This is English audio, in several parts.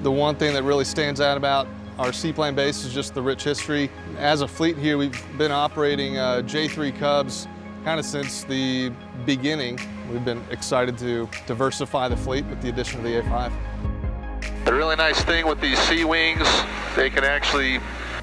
The one thing that really stands out about our Seaplane base is just the rich history. As a fleet here, we've been operating J3 Cubs kind of since the beginning. We've been excited to diversify the fleet with the addition of the A5. The really nice thing with these sea wings, they can actually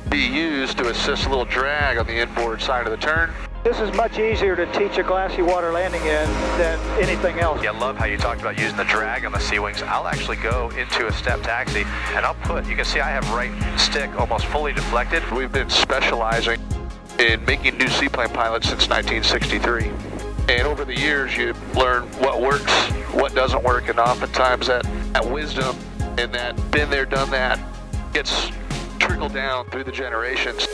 be used to assist a little drag on the inboard side of the turn. This is much easier to teach a glassy water landing in than anything else. Yeah, I love how you talked about using the drag on the sea wings. I'll actually go into a step taxi and I'll put, you can see I have right stick almost fully deflected. We've been specializing in making new seaplane pilots since 1963. And over the years, you learn what works, what doesn't work, and oftentimes that wisdom and that been there, done that gets trickled down through the generations.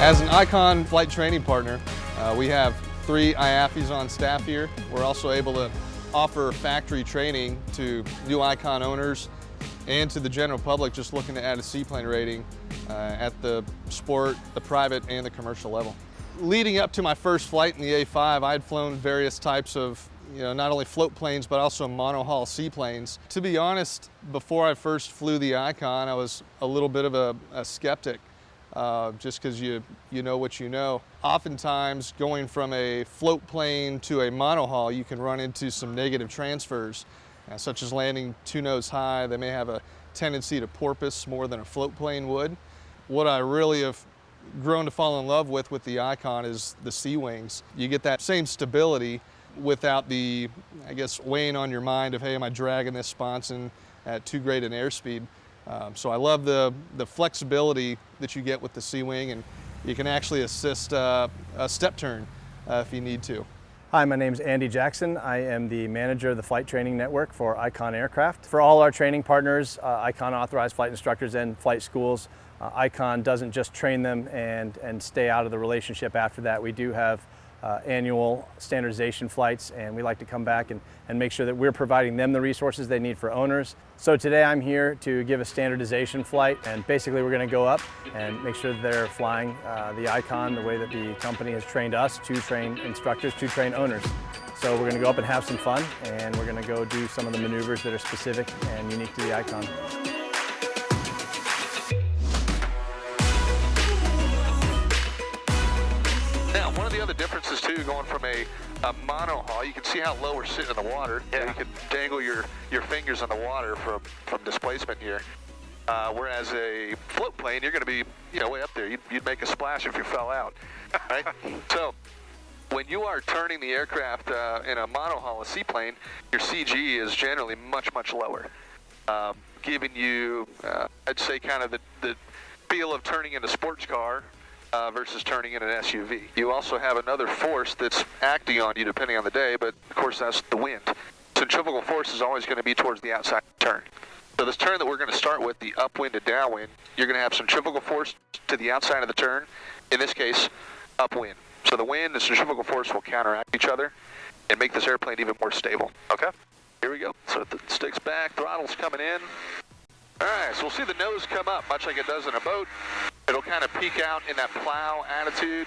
As an Icon flight training partner, we have 3 IAFIs on staff here. We're also able to offer factory training to new Icon owners and to the general public just looking to add a seaplane rating at the sport, the private, and the commercial level. Leading up to my first flight in the A5, I had flown various types of not only float planes, but also monohull seaplanes. To be honest, before I first flew the Icon, I was a little bit of a skeptic. Just because you know what you know. Oftentimes, going from a float plane to a monohull, you can run into some negative transfers, such as landing 2 nose high. They may have a tendency to porpoise more than a float plane would. What I really have grown to fall in love with the Icon is the sea wings. You get that same stability without the, weighing on your mind of, hey, am I dragging this sponson at too great an airspeed? So I love the flexibility that you get with the sea wing, and you can actually assist a step turn if you need to. Hi, my name is Andy Jackson. I am the manager of the flight training network for Icon Aircraft. For all our training partners, Icon authorized flight instructors and flight schools, Icon doesn't just train them and stay out of the relationship after that. We do have annual standardization flights, and we like to come back and make sure that we're providing them the resources they need for owners. So today I'm here to give a standardization flight, and basically we're going to go up and make sure that they're flying the Icon the way that the company has trained us to train instructors, to train owners. So we're going to go up and have some fun, and we're going to go do some of the maneuvers that are specific and unique to the Icon. Now, one of the other differences too, going from a monohull, you can see how low we're sitting in the water. Yeah. You can dangle your fingers in the water from displacement here. Whereas a float plane, you're going to be way up there. You'd make a splash if you fell out, right? So when you are turning the aircraft in a monohull, a seaplane, your CG is generally much lower, giving you, I'd say, kind of the feel of turning in a sports car. Versus turning in an SUV. You also have another force that's acting on you depending on the day, but of course that's the wind. Centrifugal force is always going to be towards the outside turn. So this turn that we're going to start with, the upwind and downwind, you're going to have centrifugal force to the outside of the turn, in this case, upwind. So the wind and centrifugal force will counteract each other and make this airplane even more stable. Okay, here we go. So the stick's back, throttle's coming in. All right, so we'll see the nose come up, much like it does in a boat. It'll kind of peak out in that plow attitude.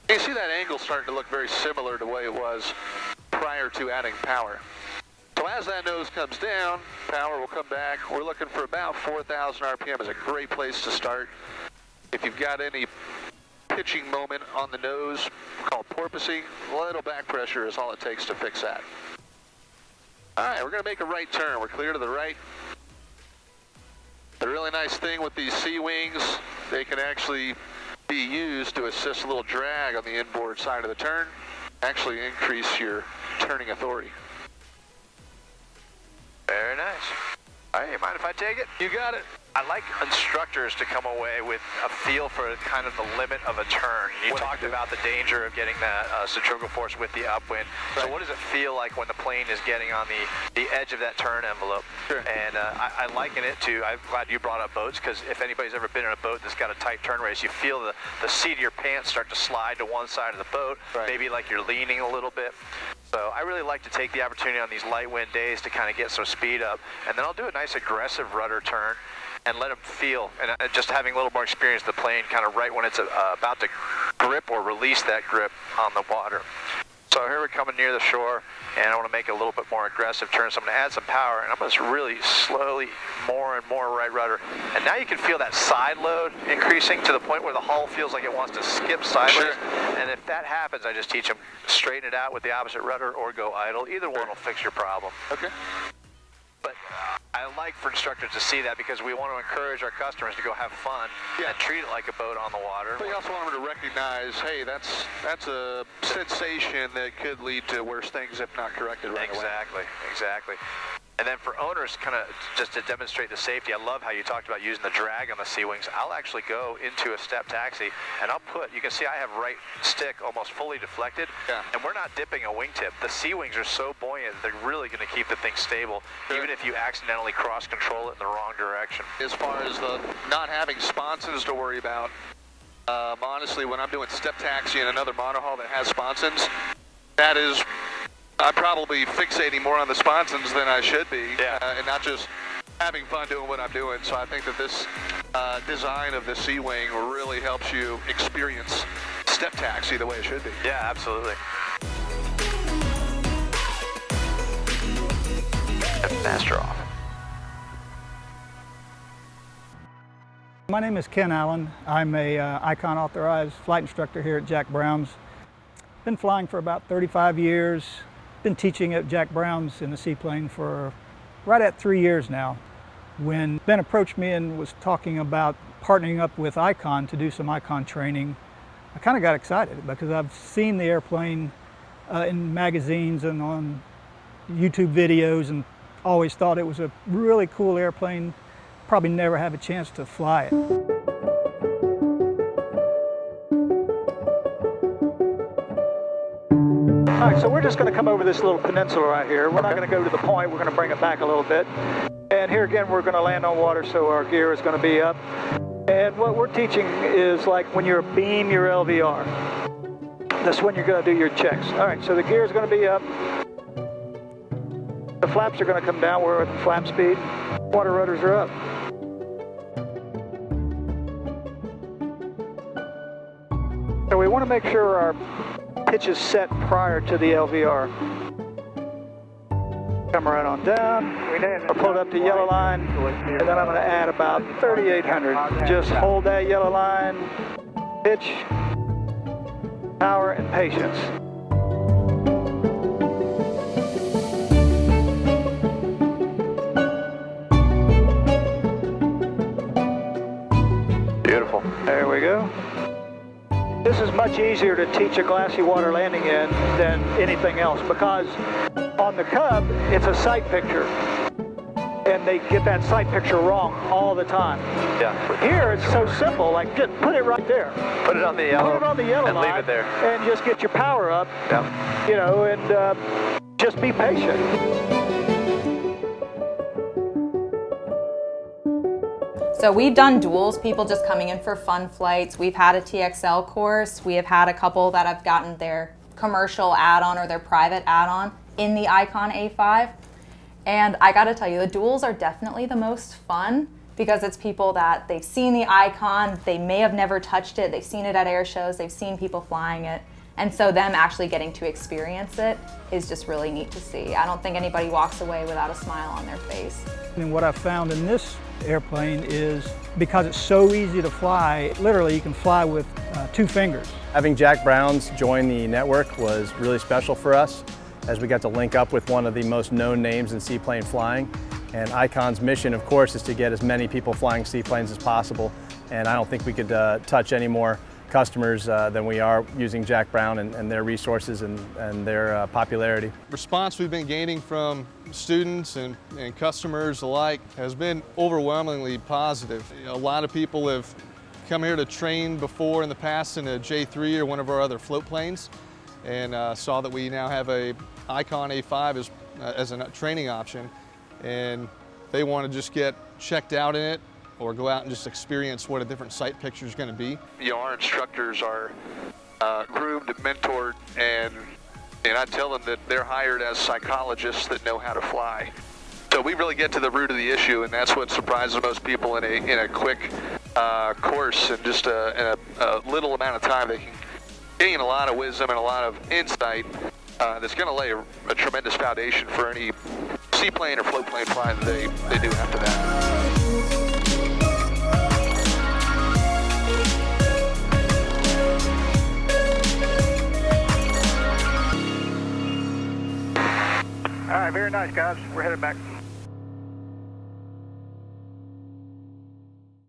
You see that angle starting to look very similar to the way it was prior to adding power. So as that nose comes down, power will come back. We're looking for about 4,000 RPM is a great place to start. If you've got any pitching moment on the nose called porpoising, a little back pressure is all it takes to fix that. All right, we're going to make a right turn. We're clear to the right. The really nice thing with these sea wings, they can actually be used to assist a little drag on the inboard side of the turn, actually increase your turning authority. Very nice. Hey, mind if I take it? You got it. I like instructors to come away with a feel for kind of the limit of a turn. You talked about the danger of getting that centrifugal force with the upwind. So what does it feel like when the plane is getting on the edge of that turn envelope? Sure. And I liken it to, I'm glad you brought up boats, because if anybody's ever been in a boat that's got a tight turn radius, you feel the seat of your pants start to slide to one side of the boat, maybe like you're leaning a little bit. So I really like to take the opportunity on these light wind days to kind of get some speed up, and then I'll do a nice aggressive rudder turn and let them feel, and just having a little more experience the plane kind of right when it's about to grip or release that grip on the water. So here we're coming near the shore, and I want to make a little bit more aggressive turn, so I'm going to add some power, and I'm going to really slowly, more and more right rudder. And now you can feel that side load increasing to the point where the hull feels like it wants to skip sideways. Sure. And if that happens, I just teach them straighten it out with the opposite rudder or go idle. Either one will fix your problem. Okay. But I like for instructors to see that, because we want to encourage our customers to go have fun and treat it like a boat on the water. But you also want them to recognize, hey, that's a sensation that could lead to worse things if not corrected right away. Exactly. And then for owners, kind of just to demonstrate the safety, I love how you talked about using the drag on the sea wings. I'll actually go into a step taxi, and I'll put, you can see I have right stick almost fully deflected, and we're not dipping a wingtip. The sea wings are so buoyant, they're really going to keep the thing stable, even if you accidentally cross control it in the wrong direction. As far as the not having sponsons to worry about, honestly, when I'm doing step taxi in another monohull that has sponsons, that is, I'm probably fixating more on the sponsons than I should be, and not just having fun doing what I'm doing. So I think that this design of the Sea Wing really helps you experience step taxi the way it should be. Yeah, absolutely. Master off. My name is Ken Allen. I'm a Icon authorized flight instructor here at Jack Brown's. Been flying for about 35 years. Been teaching at Jack Brown's in the Seaplane for right at 3 years now. When Ben approached me and was talking about partnering up with Icon to do some Icon training, I kind of got excited because I've seen the airplane in magazines and on YouTube videos and always thought it was a really cool airplane. Probably never have a chance to fly it. All right, so we're just going to come over this little peninsula right here. We're not going to go to the point. We're going to bring it back a little bit. And here again, we're going to land on water, so our gear is going to be up. And what we're teaching is like when you beam your LVR. That's when you're going to do your checks. All right, so the gear is going to be up. The flaps are going to come down. We're at flap speed. Water rudders are up. So we want to make sure our pitch is set prior to the LVR. Come right on down. I'll pull it up to yellow line, and then I'm going to add about 3,800. Just hold that yellow line, pitch, power, and patience. Beautiful. There we go. This is much easier to teach a glassy water landing in than anything else because on the Cub, it's a sight picture. And they get that sight picture wrong all the time. Yeah. But here, it's so simple, like just put it right there. Put it on the yellow. Put it on the yellow and line leave it there. and just get your power up, you know, and just be patient. So we've done duals, people just coming in for fun flights. We've had a TXL course. We have had a couple that have gotten their commercial add-on or their private add-on in the Icon A5. And I gotta tell you, the duals are definitely the most fun because it's people that they've seen the Icon, they may have never touched it, they've seen it at air shows, they've seen people flying it. And so them actually getting to experience it is just really neat to see. I don't think anybody walks away without a smile on their face. And what I've found in this airplane is because it's so easy to fly, literally you can fly with 2 fingers. Having Jack Brown's join the network was really special for us as we got to link up with one of the most known names in seaplane flying. And Icon's mission, of course, is to get as many people flying seaplanes as possible. And I don't think we could touch any more customers than we are using Jack Brown and their resources and their popularity. Response we've been gaining from students and customers alike has been overwhelmingly positive. A lot of people have come here to train before in the past in a J3 or one of our other float planes, and saw that we now have a Icon A5 as a training option, and they want to just get checked out in it or go out and just experience what a different sight picture is going to be. You know, our instructors are groomed and mentored, and I tell them that they're hired as psychologists that know how to fly. So we really get to the root of the issue, and that's what surprises most people in a quick course, and just in a little amount of time they can gain a lot of wisdom and a lot of insight that's going to lay a tremendous foundation for any seaplane or float plane flying that they do after that. All right, very nice, guys. We're headed back.